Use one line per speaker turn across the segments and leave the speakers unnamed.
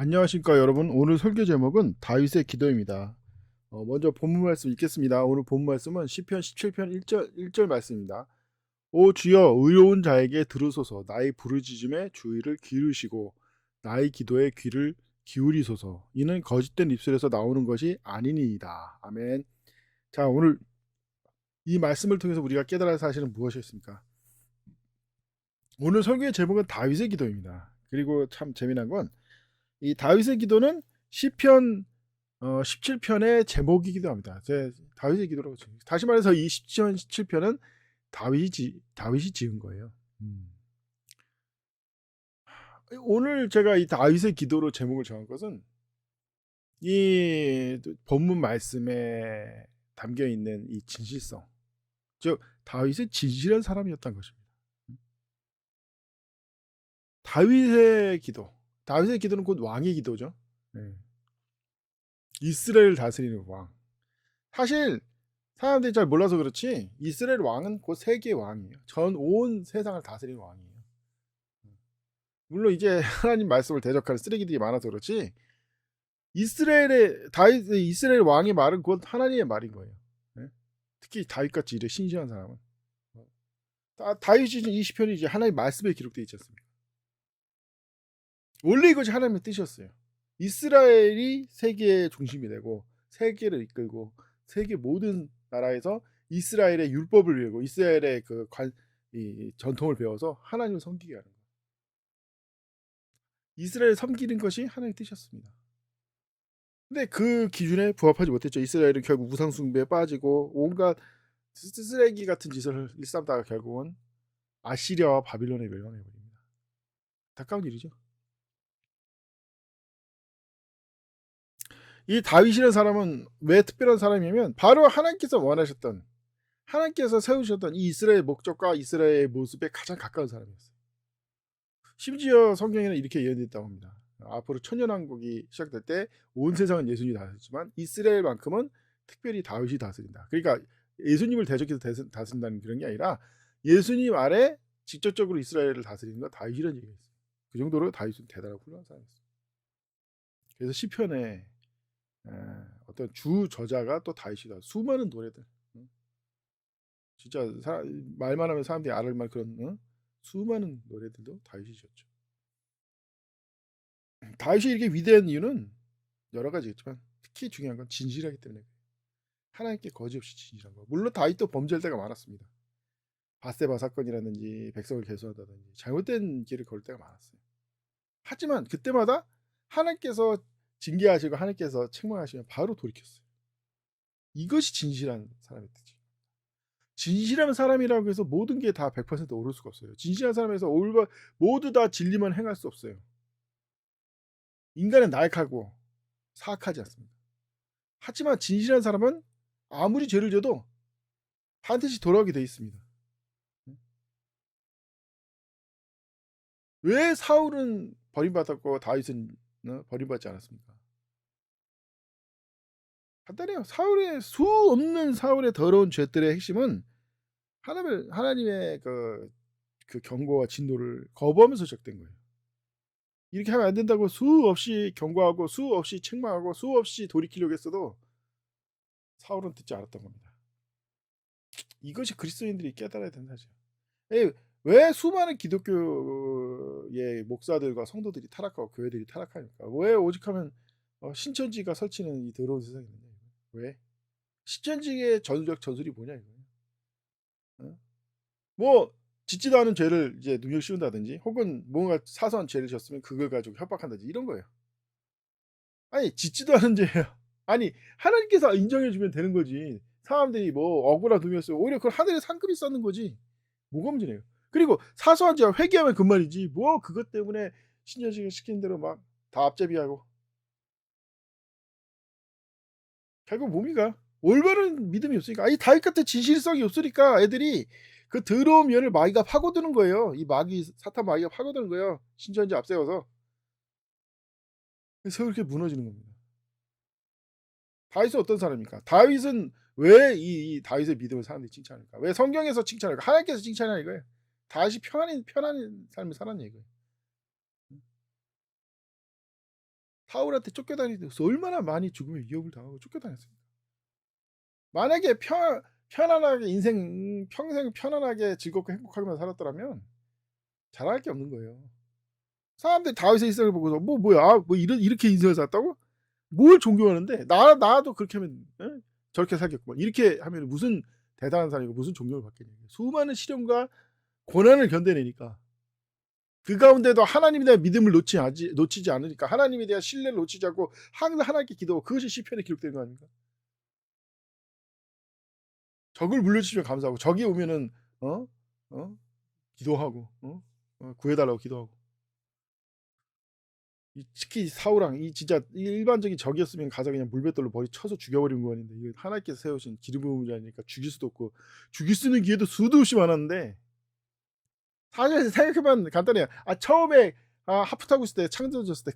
안녕하십니까 여러분. 오늘 설교 제목은 다윗의 기도입니다. 먼저 본문 말씀 읽겠습니다. 오늘 본문 말씀은 시편 17편 1절 말씀입니다. 오 주여, 의로운 자에게 들으소서. 나의 부르짖음에 주의를 기울이시고 나의 기도에 귀를 기울이소서. 이는 거짓된 입술에서 나오는 것이 아니니이다. 아멘. 자, 오늘 이 말씀을 통해서 우리가 깨달을 사실은 무엇이었습니까? 오늘 설교의 제목은 다윗의 기도입니다. 그리고 참 재미난 건 이 다윗의 기도는 시편 17편의 제목이기도 합니다. 다윗의 기도라고 죠. 다시 말해서 이 시편 17편은 다윗이 지은 거예요. 오늘 제가 이 다윗의 기도로 제목을 정한 것은 이 본문 말씀에 담겨 있는 이 진실성, 즉 다윗은 진실한 사람이었던 것입니다. 다윗의 기도는 곧 왕의 기도죠. 네. 이스라엘을 다스리는 왕. 사실 사람들이 잘 몰라서 그렇지 이스라엘 왕은 곧 세계의 왕이에요. 전 온 세상을 다스리는 왕이에요. 물론 이제 하나님 말씀을 대적하는 쓰레기들이 많아서 그렇지 이스라엘 왕의 말은 곧 하나님의 말인 거예요. 네? 특히 다윗같이 이래 신실한 사람은 다윗이 이 시편이 이제 하나님의 말씀에 기록되어 있지 않습니까? 원래 이것이 하나님의 뜻이었어요. 이스라엘이 세계의 중심이 되고 세계를 이끌고 세계 모든 나라에서 이스라엘의 율법을 배우고 이스라엘의 이 전통을 배워서 하나님을 섬기게 하는 거예요. 이스라엘을 섬기는 것이 하나님의 뜻이었습니다. 근데 그 기준에 부합하지 못했죠. 이스라엘은 결국 우상 숭배에 빠지고 온갖 쓰레기 같은 짓을 일삼다가 결국은 아시리아와 바빌론에 멸망해 버립니다. 안타까운 일이죠. 이 다윗이라는 사람은 왜 특별한 사람이냐면 바로 하나님께서 세우셨던 이 이스라엘 목적과 이스라엘의 모습에 가장 가까운 사람이었어요. 심지어 성경에는 이렇게 예언됐다고 합니다. 앞으로 천년왕국이 시작될 때 온 세상은 예수님이 다스리지만 이스라엘만큼은 특별히 다윗이 다스린다. 그러니까 예수님을 대적해서 다스린다는 그런 게 아니라 예수님 아래 직접적으로 이스라엘을 다스리는 건 다윗이라는 얘기가 있어요. 그 정도로 다윗은 대단하고 훌륭한 사람이었어요. 그래서 시편에 어떤 주 저자가 또 다윗이다. 수많은 노래들, 진짜 말만 하면 사람들이 알을 만 그런 수많은 노래들도 다윗이셨죠. 다윗이 이렇게 위대한 이유는 여러 가지겠지만 특히 중요한 건 진실하기 때문에 하나님께 거짓없이 진실한 거. 물론 다윗도 범죄할 때가 많았습니다. 바세바 사건이라든지 백성을 개수한다든지 잘못된 길을 걸 때가 많았어요. 하지만 그때마다 하나님께서 징계하시고 하나님께서 책망하시면 바로 돌이켰어요. 이것이 진실한 사람의 뜻이에요. 진실한 사람이라고 해서 모든 게 다 100% 옳을 수가 없어요. 진실한 사람에서 모두 다 진리만 행할 수 없어요. 인간은 나약하고 사악하지 않습니다. 하지만 진실한 사람은 아무리 죄를 져도 반드시 돌아오게 돼 있습니다. 왜 사울은 버림받았고 다윗은 버림받지 않았습니까? 간단해요. 사울의 더러운 죄들의 핵심은 하나님의 그 경고와 진노를 거부하면서 시작된 거예요. 이렇게 하면 안 된다고 수없이 경고하고 수없이 책망하고 수없이 돌이키려고 했어도 사울은 듣지 않았던 겁니다. 이것이 그리스도인들이 깨달아야 되는 사실이에요. 왜 수많은 기독교의 목사들과 성도들이 타락하고 교회들이 타락하니까? 왜 오직하면 신천지가 설치는 이 더러운 세상이 있느냐? 왜? 신천지의 전술이 뭐냐 이거예요. 뭐 짓지도 않은 죄를 이제 능력 씌운다든지 혹은 뭔가 사소한 죄를 졌으면 그걸 가지고 협박한다든지 이런 거예요. 아니 짓지도 않은 죄예요. 아니 하나님께서 인정해 주면 되는 거지. 사람들이 뭐 억울한 놈이었어요. 오히려 그걸 하늘에 상급이 쌓는 거지. 뭐가 문제네요. 그리고 사소한 죄 회개하면 그만이지. 뭐 그것 때문에 신천지가 시키는 대로 막 다 앞제비하고 결국 뭡니까? 올바른 믿음이 없으니까. 아니 다윗 같은 진실성이 없으니까 애들이 그 더러운 면을 마귀가 파고드는 거예요. 사탄 마귀가 파고드는 거예요. 신천지 앞세워서. 그래서 그렇게 무너지는 겁니다. 다윗은 어떤 사람입니까? 다윗은 왜 이 다윗의 믿음을 사람들이 칭찬할까? 왜 성경에서 칭찬할까? 하나님께서 칭찬하는 이거예요. 다윗이 편안한 삶을 살았냐 이거예요. 사울한테 쫓겨다니면서 얼마나 많이 죽음의 위협을 당하고 쫓겨다녔습니까? 만약에 편안하게 인생 평생 편안하게 즐겁고 행복하게만 살았더라면 자랑할 게 없는 거예요. 사람들이 다윗의 일생을 보고서 뭐야 뭐 이렇게 인생을 살았다고? 뭘 존경하는데 나도 그렇게 하면 저렇게 살겠구만 이렇게 하면 무슨 대단한 사람이고 무슨 존경을 받겠냐. 수많은 시련과 고난을 견뎌내니까 그 가운데도 하나님에 대한 믿음을 놓치지 않으니까 하나님에 대한 신뢰를 놓치지 않고 항상 하나님께 기도하고 그것이 시편에 기록되는 거 아닙니까? 적을 물려주시면 감사하고 적이 오면은 기도하고 구해달라고 기도하고 특히 사울왕 이 진짜 일반적인 적이었으면 가서 그냥 물맷돌로 머리 쳐서 죽여버리는 거 아닌데 이거 하나님께서 세우신 기름 부음을 자니까 죽일 수도 없고 죽일 수 있는 기회도 수도 없이 많았는데 사실 생각해보면 간단해요. 처음에 하프 타고 있을 때 창조졌을 때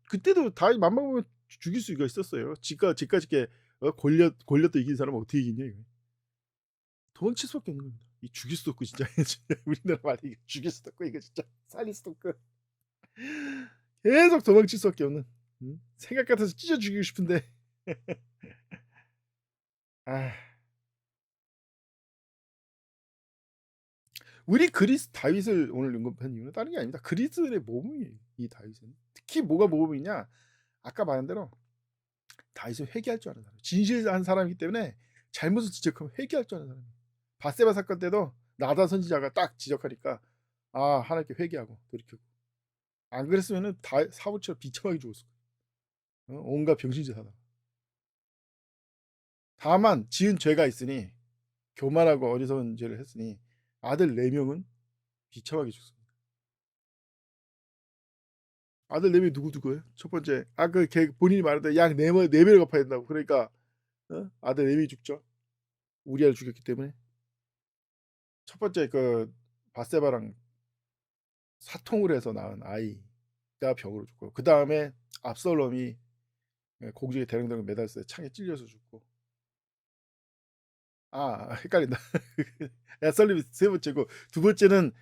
그때도 다 맘만 보면 죽일 수가 있었어요. 지까지게 골렸도 이긴 사람은 어떻게 이기냐 이거. 도망칠 수밖에 없는 겁니다. 이 죽일 수도 없고 진짜 우리나라 말이 이게 죽일 수도 없고 이거 진짜 살릴 수도 없고 계속 도망칠 수밖에 없는 생각 같아서 찢어 죽이고 싶은데 우리 다윗을 오늘 언급한 이유는 다른 게 아닙니다. 그리스도의 모범이에요. 이 다윗은 특히 뭐가 모범이냐? 아까 말한 대로 다윗은 회개할 줄 아는 사람, 진실한 사람이기 때문에 잘못을 지적하면 회개할 줄 아는 사람이에요. 바세바 사건 때도 나단 선지자가 딱 지적하니까 하나님께 회개하고 돌이키고 안 그랬으면은 사울처럼 비참하게 죽었을 거예요. 온갖 병신짓 하다가. 다만 지은 죄가 있으니 교만하고 어리석은 죄를 했으니 아들 4명은 비참하게 죽습니다. 아들 4명이 누구예요? 첫 번째 본인이 말했던 양 4배를 갚아야 된다고. 그러니까 아들 4명이 죽죠. 우리아를 죽였기 때문에. 첫 번째 바세바랑 사통을 해서 낳은 아이가 병으로 죽고 그 다음에 압살롬이 공중에 대령대령 매달렸을 때 창에 찔려서 죽고 헷갈린다. 압살롬이 세 번째고 두 번째는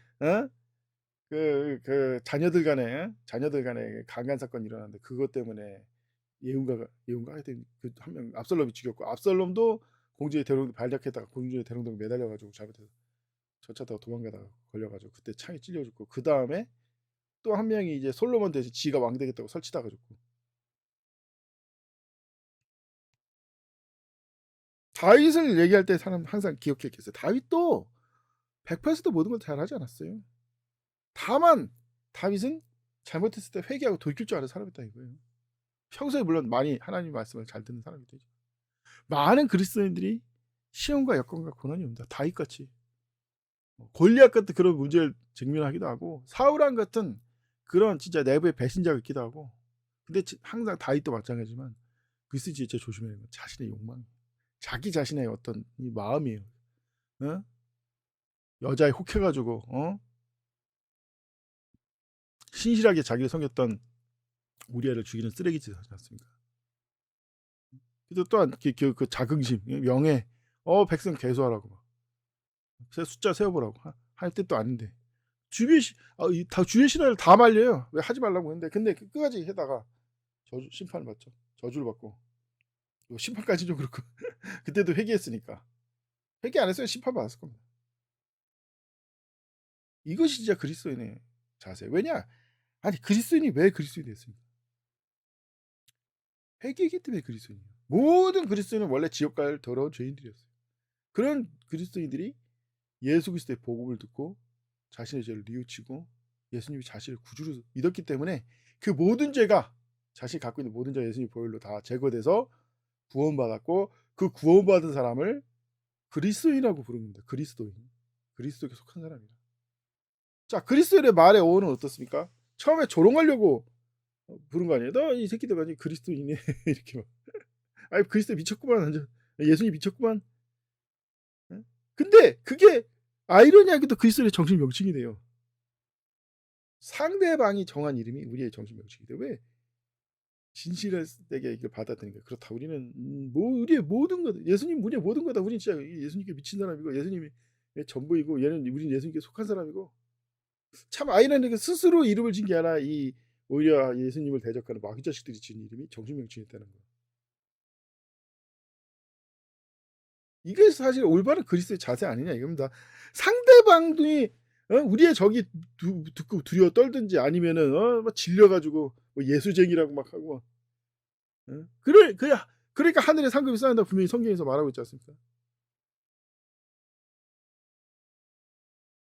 그 자녀들 간에 강간 사건이 일어났는데 그것 때문에 예훈가가 하여튼 그 한 명 압살롬이 죽였고 압살롬도 공중에 발작했다가 공중에 대령대령 매달려가지고 잘못해서 쫓아다가 도망가다가 걸려가지고 그때 창에 찔려 죽고 그 다음에 또 한 명이 이제 솔로몬 대신 지가 왕 되겠다고 설치다가 죽고. 다윗을 얘기할 때 사람 항상 기억했겠어요. 다윗도 100% 모든 걸 잘하지 않았어요. 다만 다윗은 잘못했을 때 회개하고 돌이킬 줄 아는 사람이다 이거예요. 평소에 물론 많이 하나님 말씀을 잘 듣는 사람이 되죠. 많은 그리스도인들이 시험과 여건과 고난이 옵니다. 다윗같이 골리앗 같은 그런 문제를 직면하기도 하고 사울왕 같은 그런 진짜 내부의 배신자가 있기도 하고. 근데 항상 다윗도 마찬가지지만 그리스도 진짜 조심해야 돼요. 자신의 욕망, 자기 자신의 어떤 이 마음이에요. 여자에 혹해가지고 신실하게 자기를 섬겼던 우리아를 죽이는 쓰레기짓 하지 않습니까? 그래서 또한 그 자긍심, 명예, 백성 계수하라고 막 숫자 세워보라고 할 뜻도 아닌데 주의 신화를 다 말려요. 왜 하지 말라고 했는데 근데 끝까지 해다가 심판을 받죠. 저주를 받고 심판까지 좀 그렇고 그때도 회개했으니까 회개 안 했으면 심판 받았을 겁니다. 이것이 진짜 그리스도인의 자세. 왜냐? 그리스도인이 왜 그리스도인이 됐습니까? 회개이기 때문에 그리스도인이에요. 모든 그리스도인은 원래 지옥 갈 더러운 죄인들이었어요. 그런 그리스도인들이 예수 그리스도의 복음을 듣고 자신의 죄를 뉘우치고 예수님이 자신을 구주로 믿었기 때문에 그 모든 죄가 자신이 갖고 있는 모든 죄가 예수님 보혈로 다 제거돼서 구원받았고 그 구원받은 사람을 그리스도인이라고 부릅니다. 그리스도에 속한 사람이다. 자, 그리스도인의 말의 어원은 어떻습니까? 처음에 조롱하려고 부른 거 아니에요? 너 이 새끼들 완전 그리스도인이네 이렇게 막. 그리스도 미쳤구만 완전. 예수님 미쳤구만. 근데 그게 아이러니하게도 그리스도의 정신 명칭이네요. 상대방이 정한 이름이 우리의 정신 명칭인데 왜 진실하게 이걸 받아들이는 거야. 그렇다. 우리는 우리의 모든 것, 예수님 우리의 모든 거다. 우리는 진짜 예수님께 미친 사람이고 예수님이 전부이고 우리는 예수님께 속한 사람이고 참 아이러니하게 스스로 이름을 진 게 아니라 이 오히려 예수님을 대적하는 마귀 자식들이 지은 이름이 정신병증이었다는 거. 이게 사실 올바른 그리스도의 자세 아니냐 이겁니다. 상대방이 우리의 적이 듣고 두려워 떨든지 아니면은 막 질려가지고 뭐 예수쟁이라고 막 하고, 그러니까 하늘의 상급이 쌓인다 분명히 성경에서 말하고 있지 않습니까?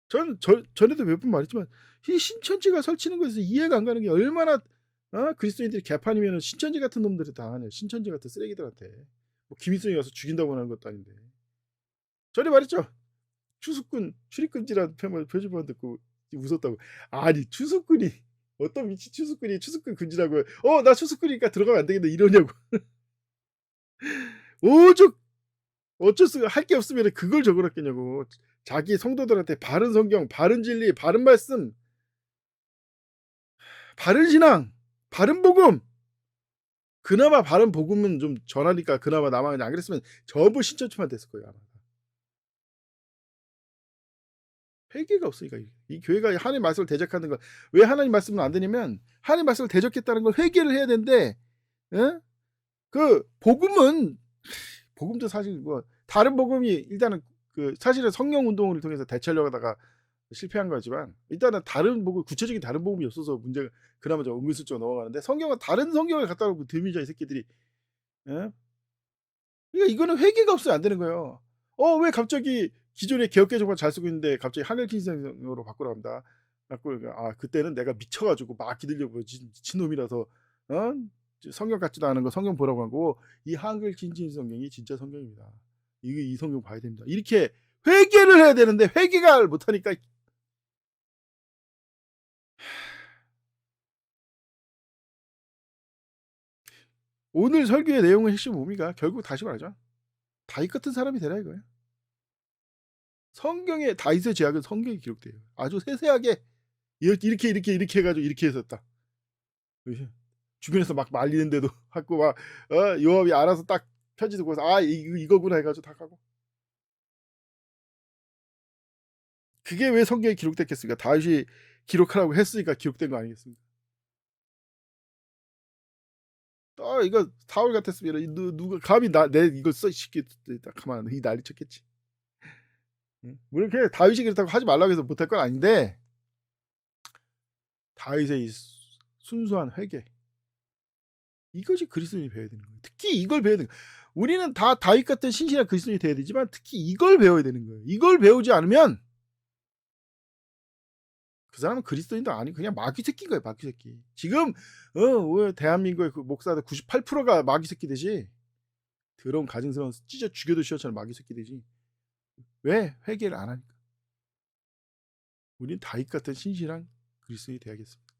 저는 전에도 몇 번 말했지만 이 신천지가 설치는 것에서 이해가 안 가는 게 얼마나 그리스도인들이 개판이면 신천지 같은 놈들이 다 하네. 신천지 같은 쓰레기들한테 뭐 김일성이 와서 죽인다고 하는 것도 아닌데. 전에 말했죠. 추수꾼 출입금지라는 표지판 듣고 웃었다고. 아니 추수꾼이 어떤 미친 추수꾼이 추수꾼 금지라고 나 추수꾼이니까 들어가면 안 되겠네 이러냐고. 오죽 어쩔 수 할 게 없으면 그걸 적어놨겠냐고. 자기 성도들한테 바른 성경, 바른 진리, 바른 말씀, 바른 신앙, 바른 복음. 그나마 바른 복음은 좀 전하니까 그나마 남아있는데 안 그랬으면 전부 신천지만 됐을 거예요 아마. 회개가 없으니까 이 교회가 하나님 말씀을 대적하는 거. 왜 하나님 말씀은 안 되냐면 하나님 말씀을 대적했다는 걸 회개를 해야 되는데, 그 복음도 사실 뭐 다른 복음이 일단은 그 사실은 성령 운동을 통해서 대처하려고 하다가 실패한 거지만 일단은 다른 복음, 구체적인 다른 복음이 없어서 문제가 그나마 좀 은근슬쩍 넘어가는데, 성경은 다른 성경을 갖다 놓고 드미자 이 새끼들이. 그러니까 이거는 회개가 없으면 안 되는 거예요. 왜 갑자기 기존의 개혁개정만 잘 쓰고 있는데 갑자기 한글신성으로 바꾸라 합니다. 그때는 내가 미쳐가지고 막 기들려고 미친놈이라서 성경 같지도 않은 거 성경 보라고 하고, 이 한글 긴진 성경이 진짜 성경입니다. 이 성경 봐야 됩니다. 이렇게 회개를 해야 되는데 회개가 못하니까. 오늘 설교의 내용의 핵심 뭡니까? 결국 다시 말하죠. 다윗 같은 사람이 되라 이거예요. 성경에 다윗의 죄악은 성경에 기록돼요. 아주 세세하게 이렇게 해가지고 이렇게 했었다. 주변에서 막 말리는데도 하고 막 요압이 알아서 딱 편지 듣고 이거구나 해가지고 다 가고. 그게 왜 성경에 기록됐겠습니까? 다윗이 기록하라고 했으니까 기록된 거 아니겠습니까? 이거 사울 같았으면 누가 감히 내 이걸 써 시키 딱 가만 이 난리 쳤겠지. 물론 다윗이 그렇다고 하지 말라고 해서 못할 건 아닌데, 다윗의 이 순수한 회개, 이것이 그리스도인이 배워야 되는 거예요. 특히 이걸 배워야 되는 거예요. 우리는 다 다윗 같은 신실한 그리스도인이 돼야 되지만 특히 이걸 배워야 되는 거예요. 이걸 배우지 않으면 그 사람은 그리스도인도 아니고 그냥 마귀 새끼인 거예요. 마귀 새끼. 지금 대한민국의 그 목사들 98%가 마귀 새끼되지. 더러운 가증스러운 찢어 죽여도 싫어하는 마귀 새끼되지. 왜? 회개를 안 하니까. 우리는 다윗 같은 신실한 그리스도인이 돼야겠습니다.